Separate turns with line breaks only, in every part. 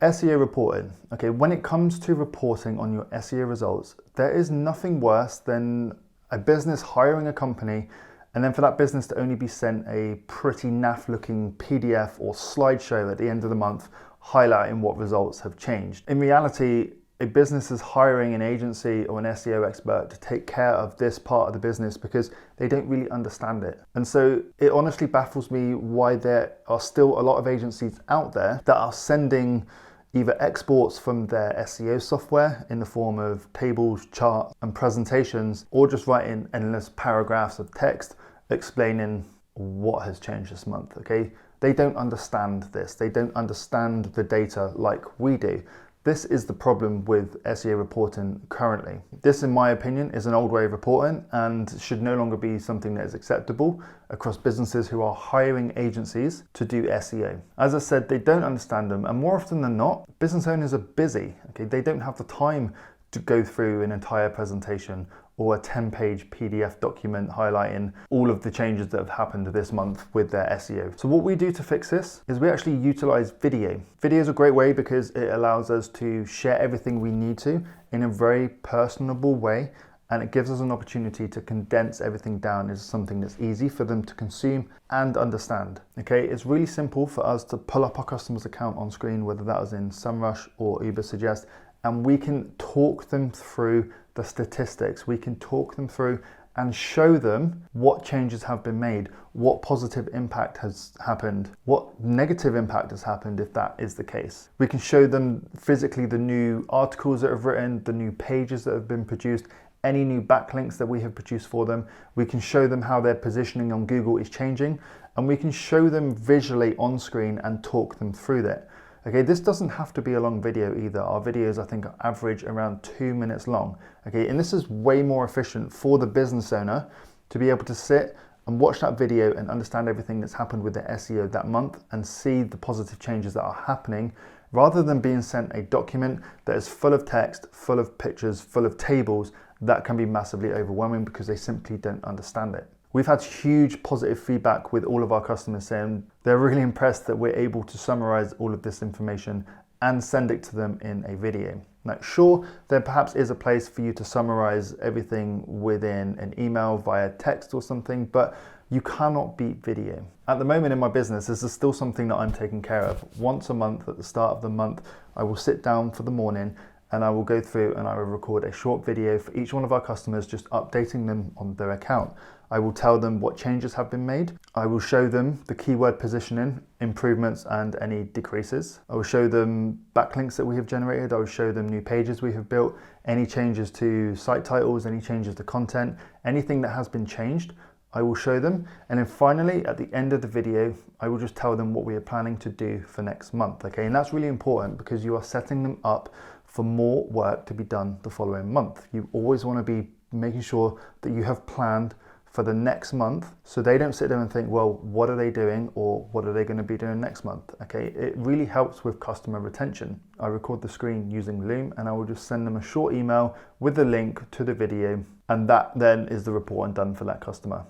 SEO reporting. Okay, when it comes to reporting on your SEO results, there is nothing worse than a business hiring a company and then for that business to only be sent a pretty naff looking PDF or slideshow at the end of the month highlighting what results have changed. In reality, a business is hiring an agency or an SEO expert to take care of this part of the business because they don't really understand it. And so it honestly baffles me why there are still a lot of agencies out there that are sending either exports from their SEO software in the form of tables, charts, and presentations, or just writing endless paragraphs of text explaining what has changed this month, okay? They don't understand this. They don't understand the data like we do. This is the problem with SEO reporting currently. This, in my opinion, is an old way of reporting and should no longer be something that is acceptable across businesses who are hiring agencies to do SEO. As I said, they don't understand them, and more often than not, business owners are busy. Okay, they don't have the time to go through an entire presentation or a 10-page PDF document highlighting all of the changes that have happened this month with their SEO. So what we do to fix this is we actually utilize video. Video is a great way because it allows us to share everything we need to in a very personable way, and it gives us an opportunity to condense everything down into something that's easy for them to consume and understand. Okay, it's really simple for us to pull up our customer's account on screen, whether that was in SEMrush or Ubersuggest, and we can talk them through the statistics. We can talk them through and show them what changes have been made, what positive impact has happened, what negative impact has happened if that is the case. We can show them physically the new articles that have written, the new pages that have been produced, any new backlinks that we have produced for them. We can show them how their positioning on Google is changing, and we can show them visually on screen and talk them through that. Okay, this doesn't have to be a long video either. Our videos, I think, average around 2 minutes long. Okay, and this is way more efficient for the business owner to be able to sit and watch that video and understand everything that's happened with their SEO that month and see the positive changes that are happening, rather than being sent a document that is full of text, full of pictures, full of tables that can be massively overwhelming because they simply don't understand it. We've had huge positive feedback with all of our customers saying they're really impressed that we're able to summarize all of this information and send it to them in a video. Now, sure, there perhaps is a place for you to summarize everything within an email via text or something, but you cannot beat video. At the moment in my business, this is still something that I'm taking care of. Once a month at the start of the month, I will sit down for the morning and I will go through and I will record a short video for each one of our customers, just updating them on their account. I will tell them what changes have been made. I will show them the keyword positioning, improvements and any decreases. I will show them backlinks that we have generated. I will show them new pages we have built, any changes to site titles, any changes to content, anything that has been changed, I will show them. And then finally, at the end of the video, I will just tell them what we are planning to do for next month. Okay, and that's really important because you are setting them up for more work to be done the following month. You always want to be making sure that you have planned for the next month, so they don't sit there and think, well, what are they doing or what are they going to be doing next month? Okay, it really helps with customer retention. I record the screen using Loom and I will just send them a short email with the link to the video, and that then is the report done for that customer.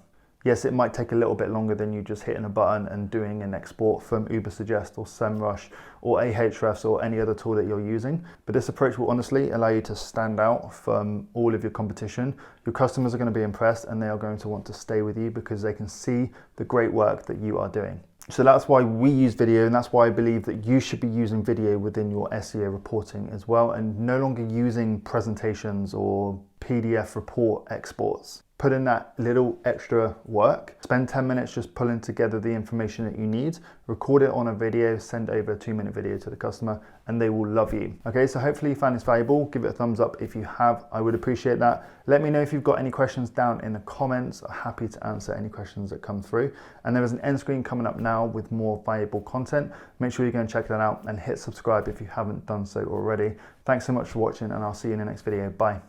Yes, it might take a little bit longer than you just hitting a button and doing an export from Ubersuggest or SEMrush or Ahrefs or any other tool that you're using. But this approach will honestly allow you to stand out from all of your competition. Your customers are going to be impressed and they are going to want to stay with you because they can see the great work that you are doing. So that's why we use video, and that's why I believe that you should be using video within your SEO reporting as well, and no longer using presentations or PDF report exports. Put in that little extra work, spend 10 minutes just pulling together the information that you need, record it on a video, send over a 2-minute video to the customer, and they will love you. Okay, so hopefully you found this valuable. Give it a thumbs up if you have, I would appreciate that. Let me know if you've got any questions down in the comments. I'm happy to answer any questions that come through. And there is an end screen coming up now with more valuable content. Make sure you go and check that out and hit subscribe if you haven't done so already. Thanks so much for watching, and I'll see you in the next video. Bye.